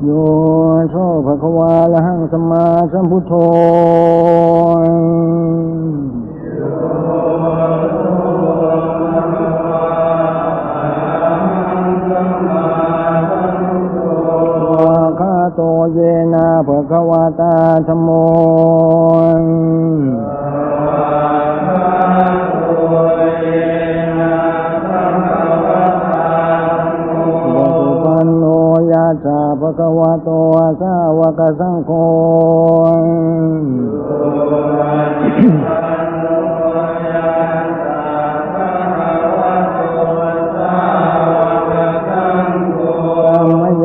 โยโสภะคะวาอะระหังสัมมาสัมพุทโธโตเยนะภะคะวะตาธัมโมปันโนยะถาภะคะวะโตสาวกสังโฆ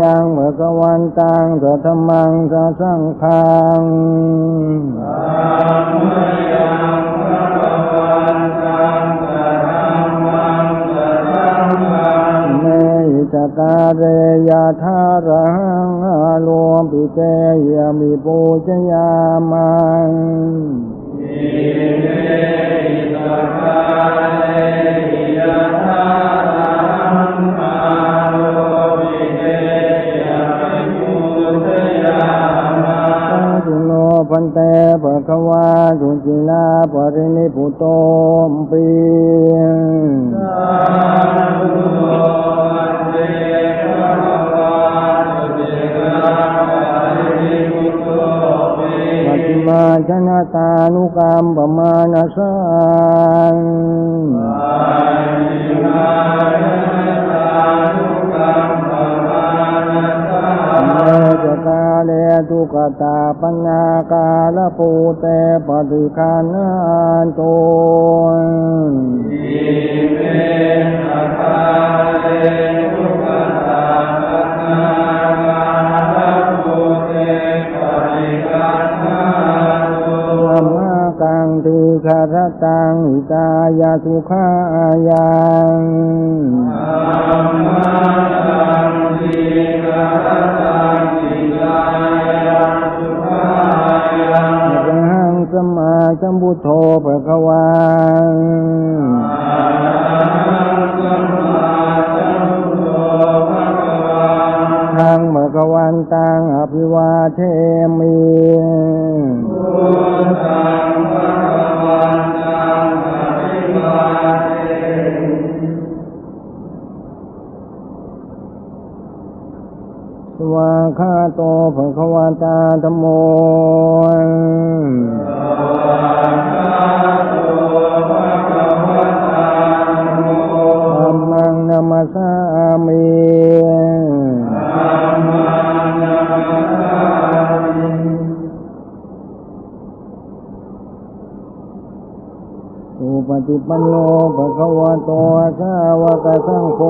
ยังภะคะวันตังสัทธัมมังสังฆังเมตตาเรยะทารังอาโลมปิเตยามิปูชยามังพันเตภะคะวาตุจิลาปรินิพุโตมปิปัจจิมาชนะตานุกรรมปมานะสังเลทุกตาปัญญากาลปูเตปฏิคานันโตกังติคารตังอิตายาสุขายังสัมมาสัมพุทโธภะคะวาทังภะคะวันตังอภิวาเทมิสวากขาโตภะคะวะตาธัมโมธัมมังนัมสสามิสุปฏิปันโนภะคะวะโตสาวกสังโฆ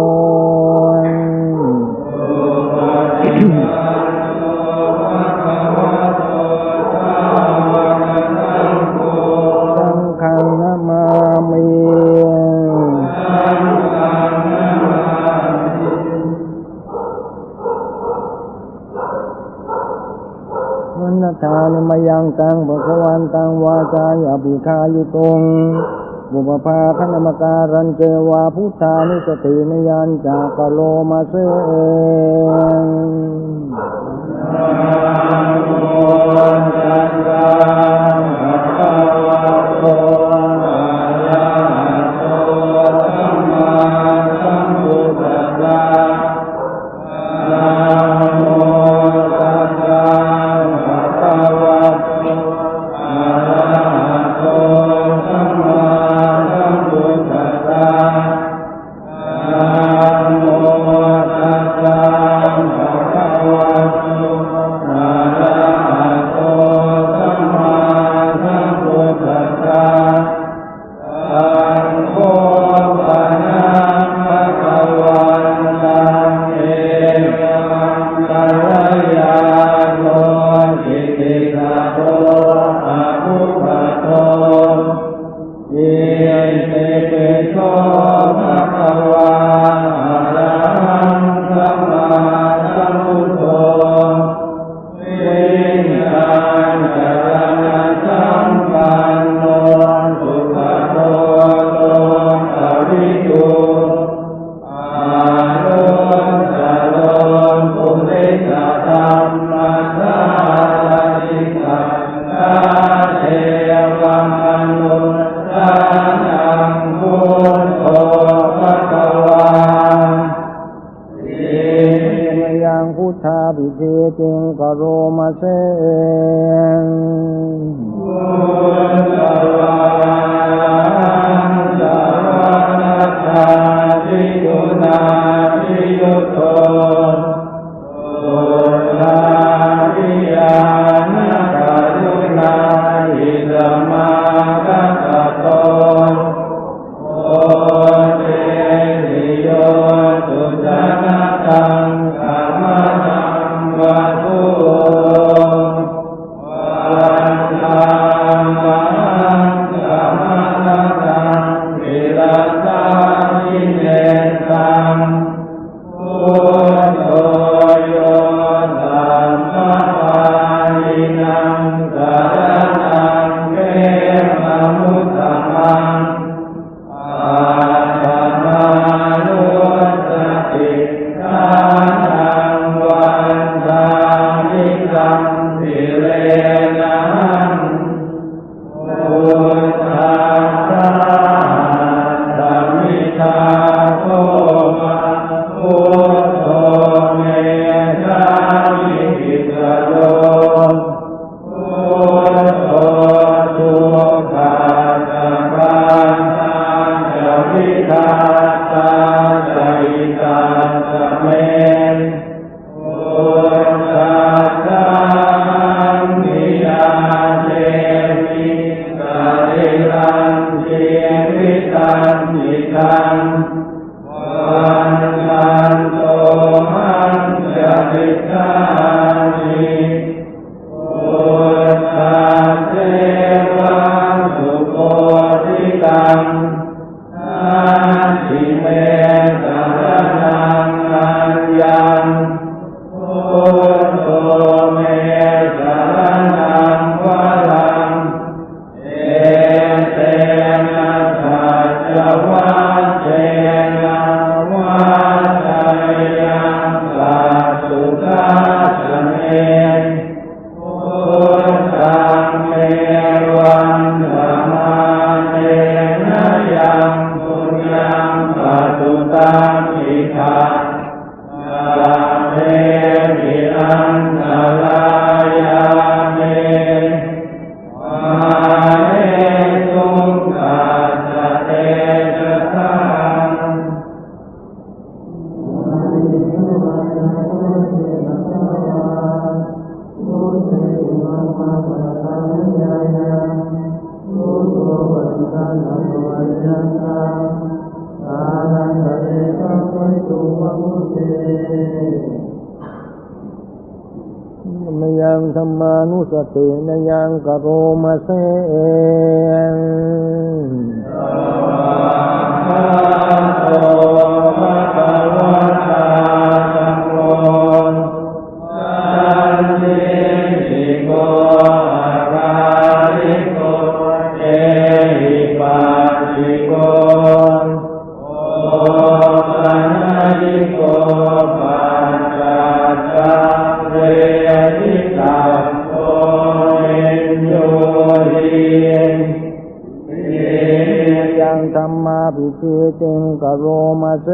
สังฆังนะมามินันทานิมยังตังภะคะวันตังวาจายอภิคายุตุงบุปภาคณมการันเจวาพุทธานิสตินยัญจากโลมาเสส ธาปิเทติงกโรมาเสมยังธรรมานุสตินยังกโรมาเสธรรมาปิเทติงกโรมาเส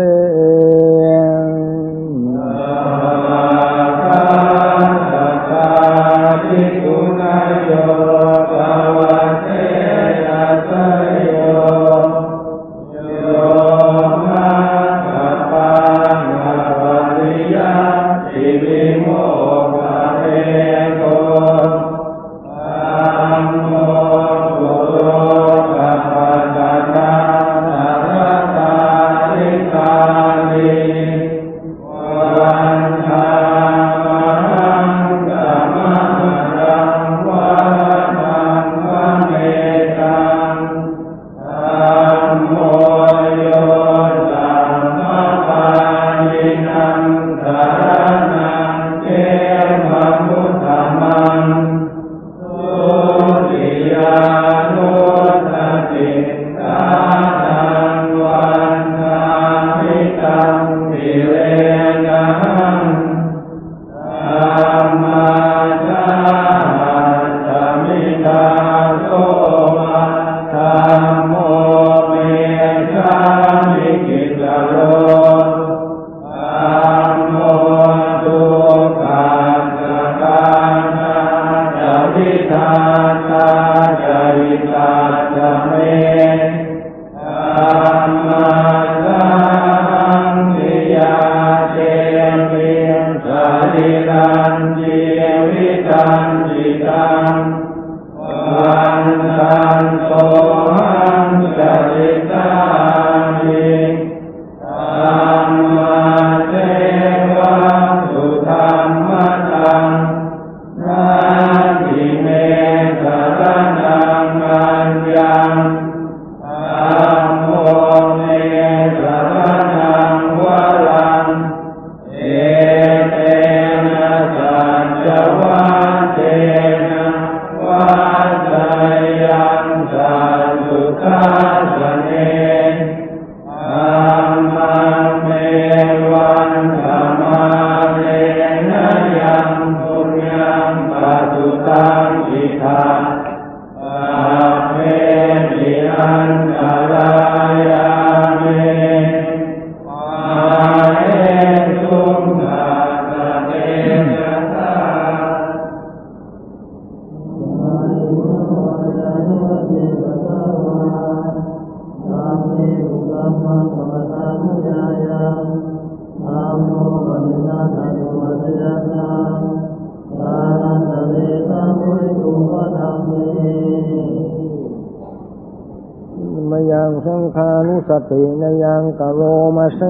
สตินยังกโรมาเส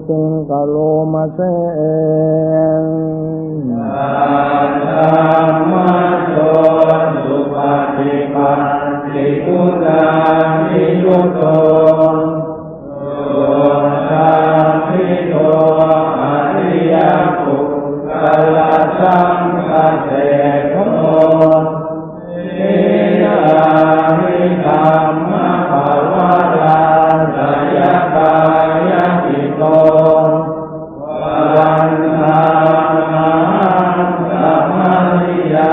ติงกโลมาเสสุปฏิปันติพุทธานิยุตโตธรรมิโตอริยปุคคลสังฆเสโทนินามิธัมมะภวะลาสยกายติโตวันธามังสัมมาริยา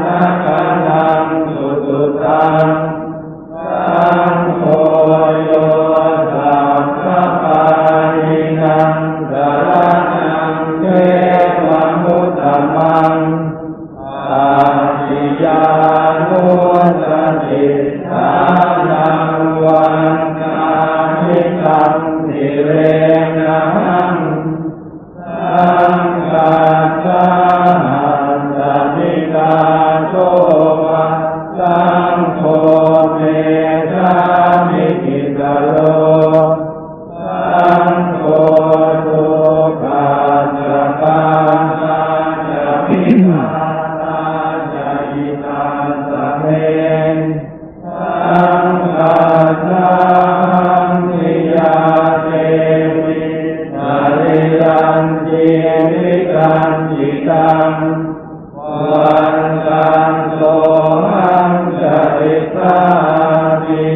นะกันังสุตุตังสังโฆโยสัพพะนินังสรณังเทวังมุตตมังอาทิยานุสติทานังวันกามิตังนิเรนังสังฆาสาหันตมิกาโตวะสังโฆเมธามิกิตโลสังโฆทุกขาสัพพะจะพิมาตาจะอิตาสเมสังฆาสานิยาเตวินาริยันติวิกันจิตังวันตังโสหังสริตาติ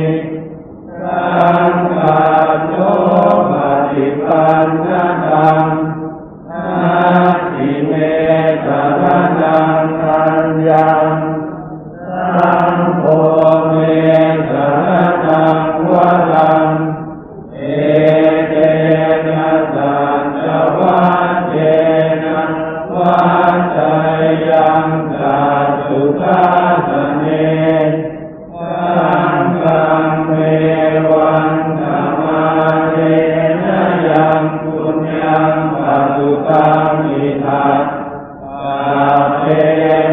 สังฆาโตปฏิปันตังนาทิเมสรณังอัญญังสังโฆเมสรณังวรังเอเตนะสัจวัจเจนะวัจจยังสัตสุทัสสเนสังฆังเมวันธรรมาเนนะยังปุญญังปัสสุตังอิทัสสัพเพ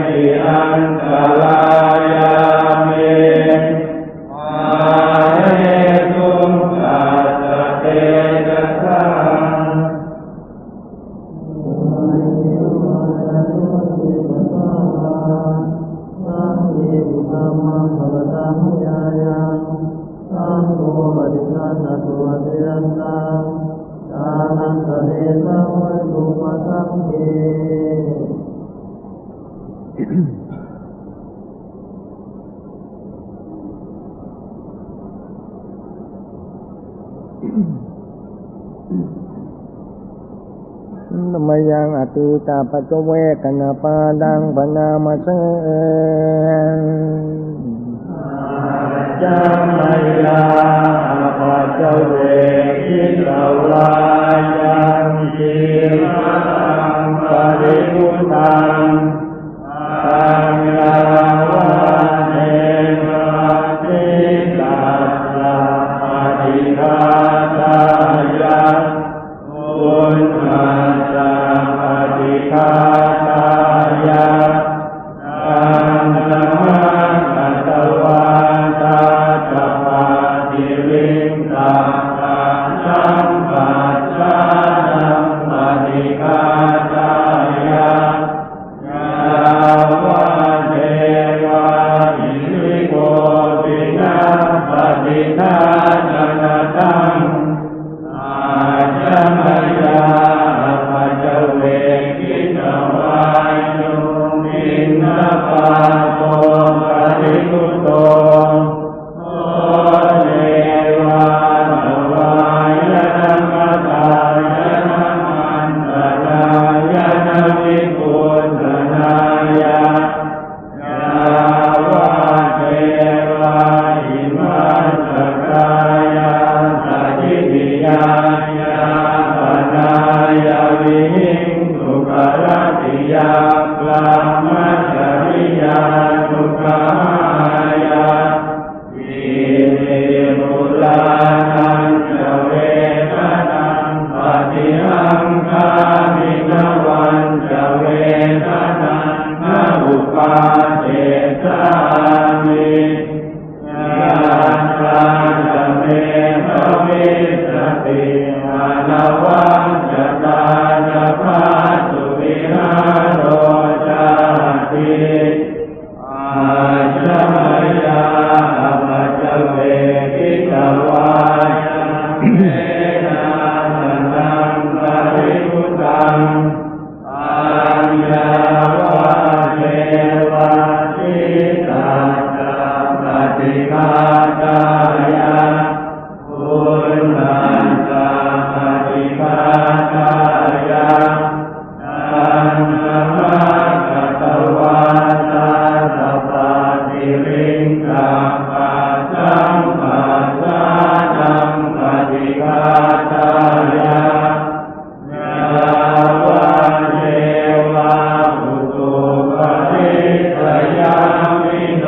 มิอันตรายามิมาเหตุกัสสะเตนะสังมยังอติตาปัจเวกนาปาดังปนามาเสจัมมยาปัจเวกิตาวายังจิมังปริพุทธังสังฆาวาเนนะติตัสสะปฏิฆาตายะพุทธา มัจจริยาทุกขายาอิติปุรานันจะเวทนังปฏิหังคามินวันจะเวทนังนาอุปาเจสามิญาณาจะเมภวิสติมาลวังจะตาจะพาสุวิหารโรจาติอาชยาปัจเวกิตวายะเมนานังปริพุตังอัญญาวะเทวะชิตาตาปฏิฆาตายะคุณนันตาปฏิฆาตายะอันนามะกัตวาตาสปาติริงกังปัจจังปัจจานังปฏิฆาตายะยาวะเทวะอุตุปฏิสยามิโน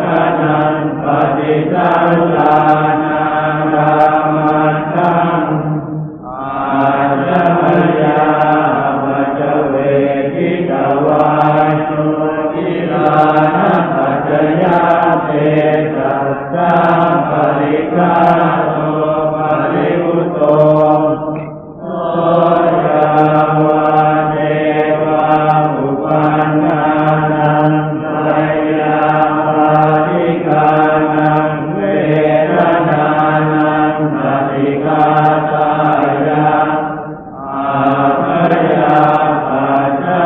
ทนันปฏิสัลลานังรามันตังอาจยาปัจเวกิตวายโสทิลานะปัจจยาเตสัจจังปริกาโตปริอุตโตโสยาวะเทวะอุปันนานังไสยามาธิกานังเวรนานังปฏิฆาตายะอาภยาปัจจา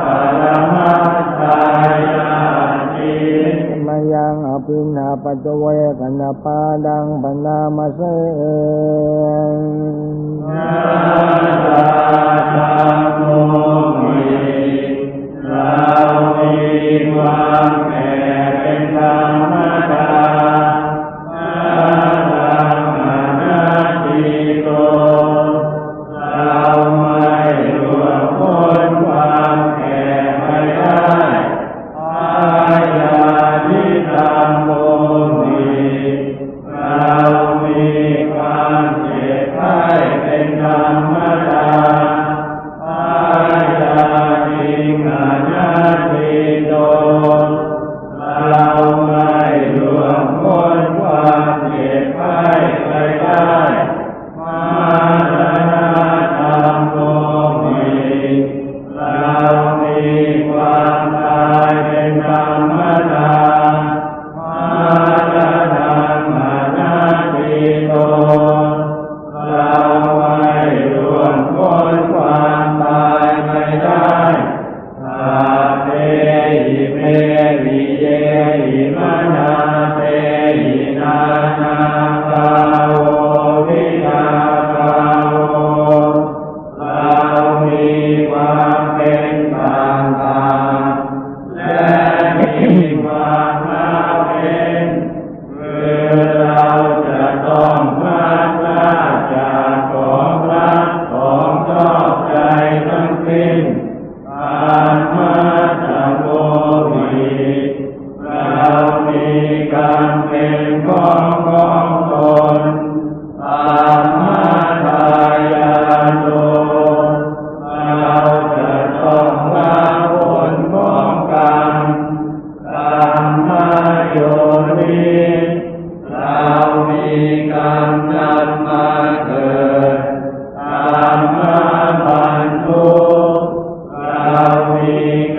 ปรมัตถายาติมายังอภินาปัจจเวกนาปาดังปนามาเสนาตาโมมิเรามีความแก่เป็นธรรมดานานาจิโตเราไม่ล่วงพ้นความแก่ไม่ได้อาญาทิตังโมมิเรามีความเจ็บไข้เป็นธรรมดาอาญาทิขานาทิโตเราไม่ล่วงพ้นความเจ็บไข้ไปได้มาราธรรมโมมิเรามีความตายเป็นธรรมดามาราธรรมนาทิโตเราไม่ล่วงพ้นความตายไปได้อาเตหิเมวิเยหิมนาเตหินานาคาโววินาคาโวเรามีความเป็นต่างๆและมีความละเว้นคือเราจะต้องพลาดพลาดจากของรักของชอบใจทั้งสิ้นอามาตโมมิเรามีกรรมเป็นของตนอามาทายาโนเราจะต้องรับผลของกรรมกรรมโยนิเรามีกรรมนำมาเกิดกรรมบันทุเรามีก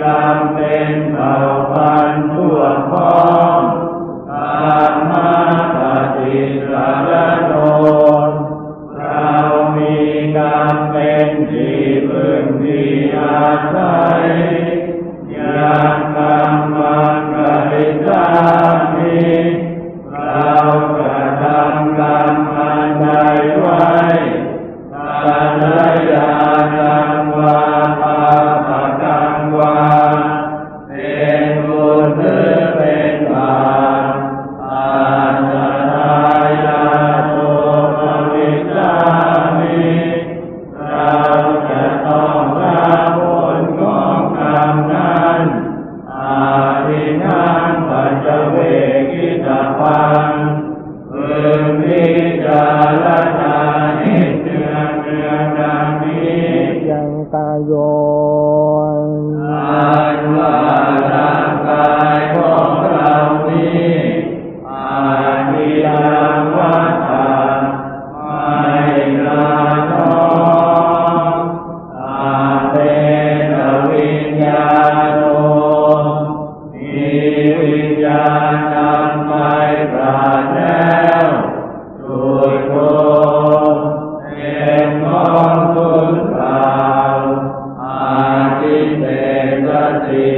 ติ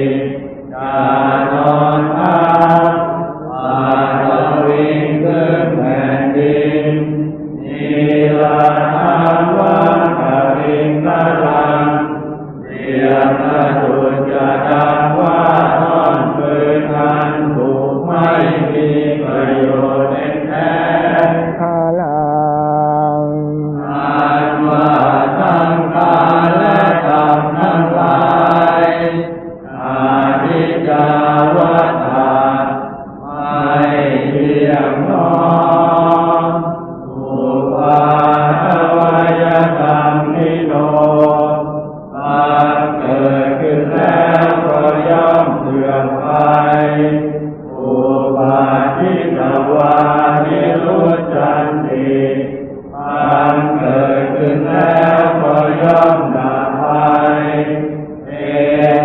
กานอนทับปาทวิงขึ้นแผ่นดินนิลาทังวังกวิงกลังเรียมพระจุลจะดังว่าท่อนปืนทันถูกไม่มีประโยชน์เป็นแท้คาลังอันว่าสังขารและธรรมทั้งหลายอาทิจจาวัฏฏะไม่เที่ยงหนออุปาทวยธรรมนิโรธบังเกิดขึ้นแล้วก็ย่อมเสื่อมไปอุปาทิตวานิรุตตันติบังเกิดขึ้นแล้วก็ย่อมดับไปเอ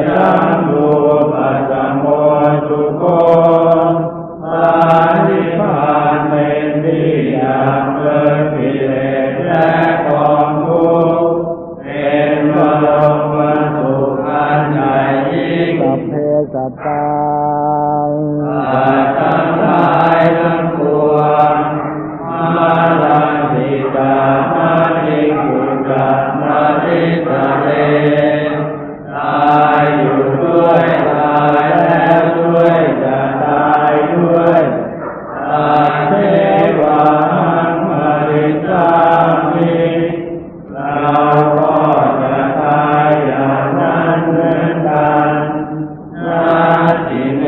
ตังรูปัสสะโมสุโขปานิพพานเป็นที่อย่างเลิศกิเลสและกองทุกข์เป็นบรมสุขอันใหญ่ยิ่ง สัพเพสัตตาสัตว์ทั้งหลายทั้งปวงมาลันติกามาติกุกะมาติสะเลตายอยู่ด้วยตายแล้วด้วยจะตายด้วยตายเทวาหังมาริสามิเราก็จะตายอย่างนั้นเหมือนกันนาทิเม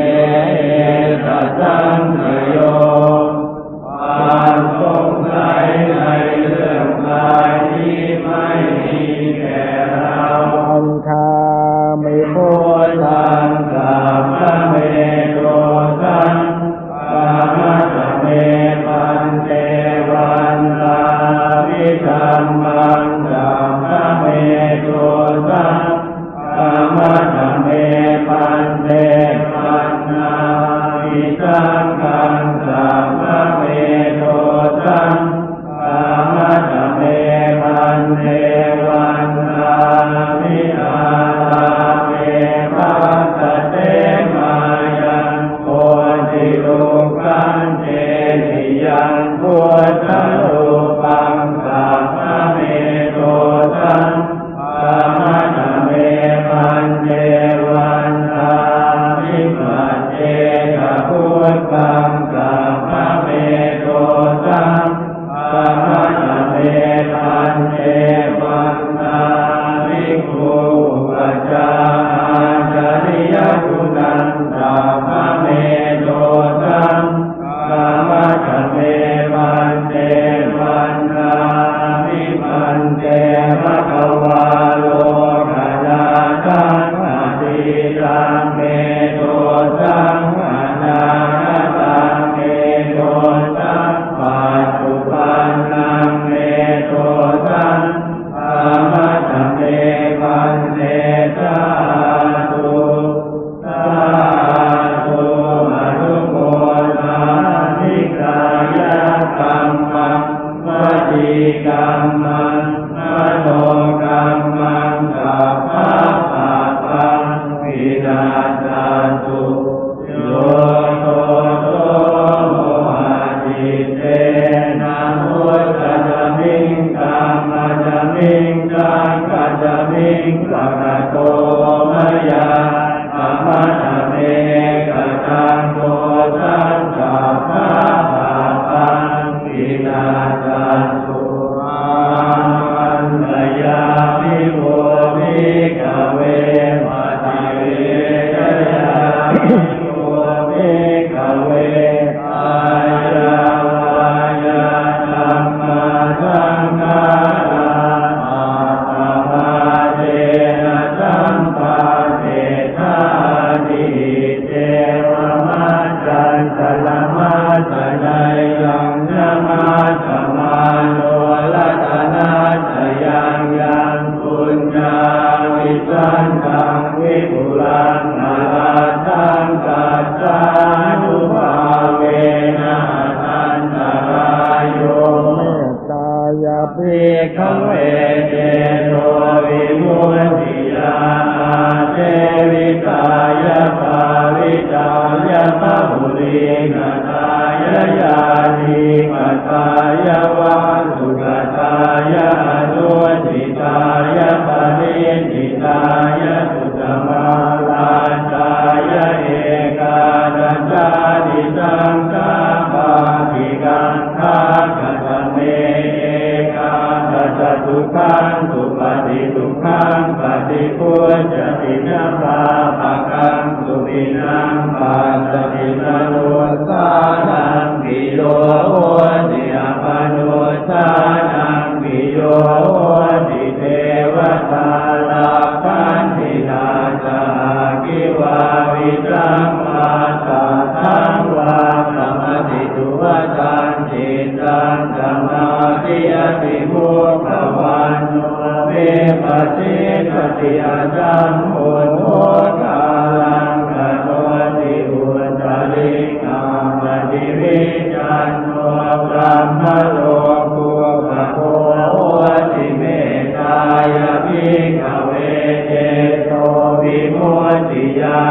ตัสสังขโยความสงสัยในเรื่องกายที่ไม่มีแก่เรา อันคามิโพ โพธังกามเมโตสังกามะเมปันเตวันตาวิธัมมังกามเมโตสังกามะเมปันเตวันนาวิสังกังกามเมโตสังกามะเมปันเตวันนาวิอาลาเมปัสสะเตมายังโพธิโลกังเจติยังพุทธโลปังกามเมโตสังกามะเมปันเตวันนาวิปัสเจกพุทธังกามเมโตสังกามะเมปันเตวันนาวิภูปัจจาจาริยคุณังกามเมโตสังกามะเมปันเตวันนาวิปันเตภะคะวาโลกนาตังอติตังเมโตสังอนาคตังเมโตสังปัจจุบันนังเมโตสังกามะเมปันเตสาธุสาธุอนุโมทามิกายกรรมังวจีกรรมังมโนกรรมังสัพพะปัปปังวินาศตุโยโตโตโมหะจิเตนะโมตัสสะมิงกัมมะจะมิงกังกัจจมิงกังนะโตมะยาธัมมะเมกัจจังโตสังสัพพะปัปปังวินาศตุอันตยามิโภวิกเวมัจจิเวทยามิโภวิกเวอายาวายาธัมมาสังฆาราอาตมาเตนะสัมปะเทธานิเตวะมัจจันตละมัจจไนยังนะมาสมาโนละตนาจยังยังปุญญาวิสันตังวิปุลังนาลาตังกา ยานิกตายาวาสุกตายานุติตายาปรินิตายาสุตมาลาตายาเอกาดัญจาดิสังฆาปาติกังฆาคัตเมเอกาทัสสุขังสุปฏิสุขังปฏิพุทธตินาภาภคังสุปินังปัสสติสโลสานังปิโยโหติอปโนสานังปิโยโหติเทวตาลาคันตินาจากิวาวิจังมาตาทังวาสมติตุวะจันติตังธรรมาติยติมุขวันโนเวปัสสิปฏิอาจัมโหโทกาลังกโนติอุตลิกังปฏิวิจันโนพระมโลกุปโภติเมตายาภิกขเวเจโตวิมุตติญา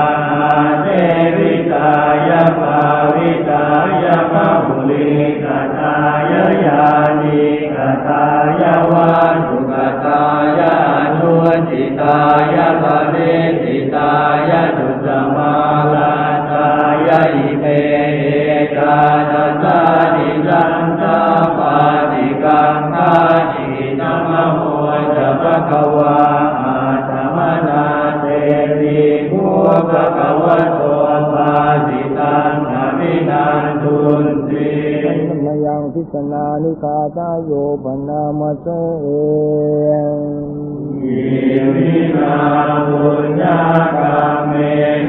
ณเทวิตายาภาวิตายาภุลิกตายายานิกตายาวาสุกตายานุติตายาปริติตายาสุตมาลาตายาอิเมเอกาทัสสะนิสังฆาปาติกังฆาจินะมะโมจะภะคะวาอะระมะนาเตติภูภะคะวะโตภาสิตังอภินันทุนติ มยังทิสนานิคาตาโยปนามาเสเอ อิมินาปุญญากรรมเม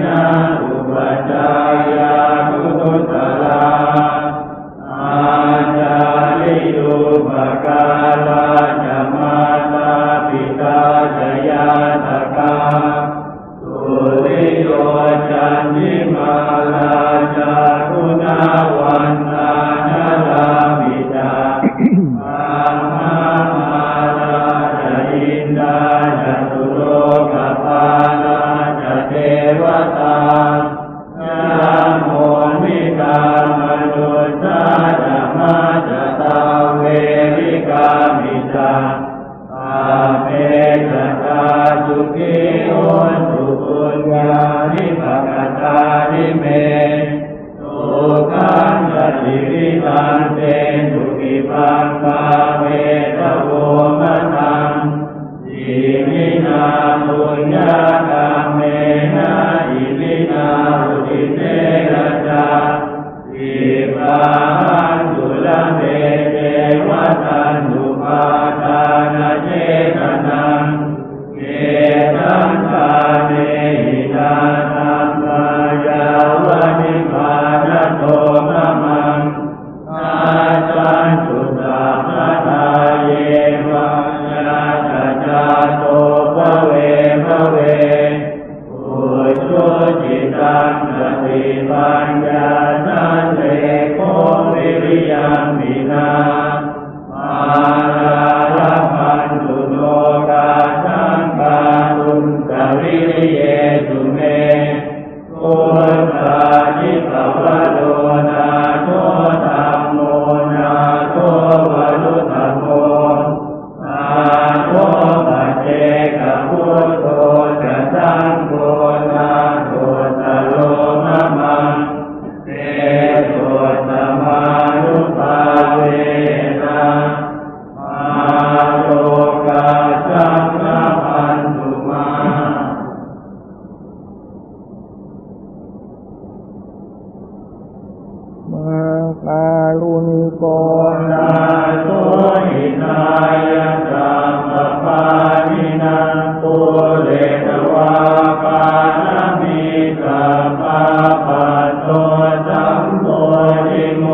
นะอุปจายากุตุตลาอาจาริยุปการาจะมาตาปิตาจะยาตกาสุริโยจันทิมาลาจาคุณาวันนานาลามิจาสุโลกปาลาจะเทวตานาโมนิกามนุสาจะมาจะตาเวริกามิจาอาเมจะตาสุขิโอสุปุญญานิภกตานิเมสุขังสติวิตังเตสุขิปังปาเวทโวมะตังอิมินาปุญญากรรมเมนะอิมินาอุทิเตระจาอิปาหันตุละเมเทวตันตุปาทานาเจตนังเกตังกาเนหิตานังมายาวะนิพพานโตมะมังอาจันตุสัพพทาเยวะจาโตภเวภเวอุชุจิตังสติปัญญาสันเลโกวิริยังมินามาลาลพันตุโลกาสังฆาตุนกวิริเยสุเมโอตาจิตวะโลนาโตธัมโมนาโตวะลุธัมโมนาโตปัจเจกพุทโธจะสังโฆนาโตตโลมะมังเตโตตมานุภาเวนะมาโลกาสังฆพันตุมามาการุณิโก นาโตหินายะสัมปปานินังปุเรตวาปานามิสัพพะปัสโตสัมโพธิโม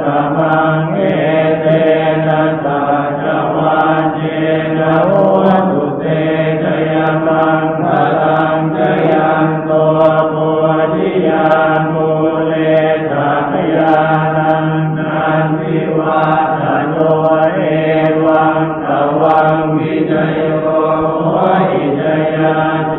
ตมังเอเตนะสัจวัจเจนะโหตุเตชยมังคลังชยันโตโพธิญาณมูเลสัพยานันนันทิวาทโนเอวังตวังวิจโยหิจยาจ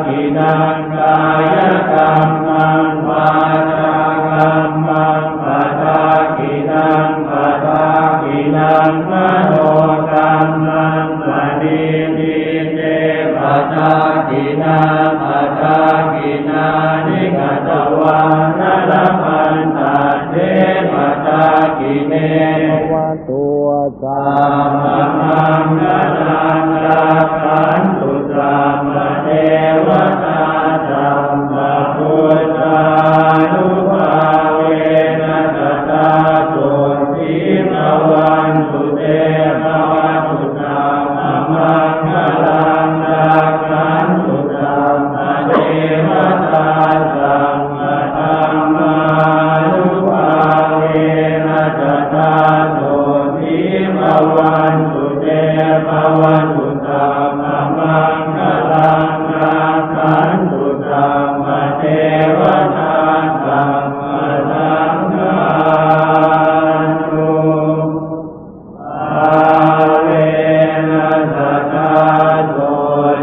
กินังกายกรรมังวาจากรรมังปัทากินังปัทากินังมโนกรรมังปณิทิเตปัทากินาปัทากินานิกตวานรพันตัสเทปัทากิเนวะตัวสามังนานังราคันตุสัมมเทวตาสัมมพุทธานุภาเวนะตถาตุสีภวันตุเตภวัตุสัมมังคลังราคันตุสัมมเทวตาสัมมธรรมานุภาเวนะตถาตุสีภวันตุเตภวัตุสัมมังคลังราคันตุสัมมเทวตาสัมมสังฆานุภาเวนะตถาตุ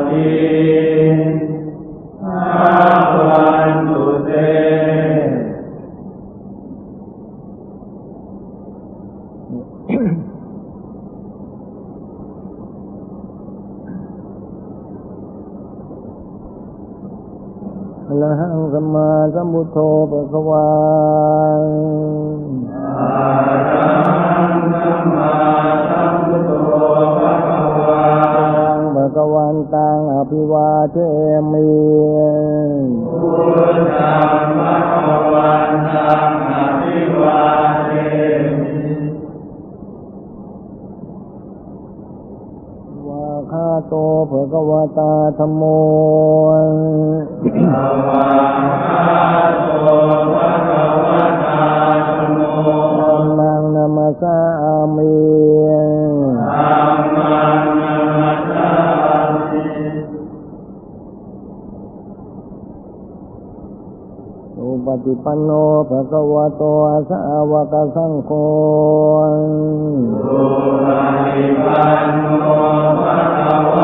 สีภวันตุเตอะระหังสัมมาสัมพุทโธภะคะวาอะระหังสัมมาสัมพุทโธภะคะวาภะคะวันตังอภิวาเทมิพุทธังภะคะวันตังอภิวาเทมิวะคาโตภะคะวตาธัมโมอะวะคาโตภะคะวตาธัมโมธัมมังนัมสสามิธัมมังนัมสสามิสุปฏิปันโนภะคะวะโตสาวกสังโฆสุปฏิปันโนภะคะว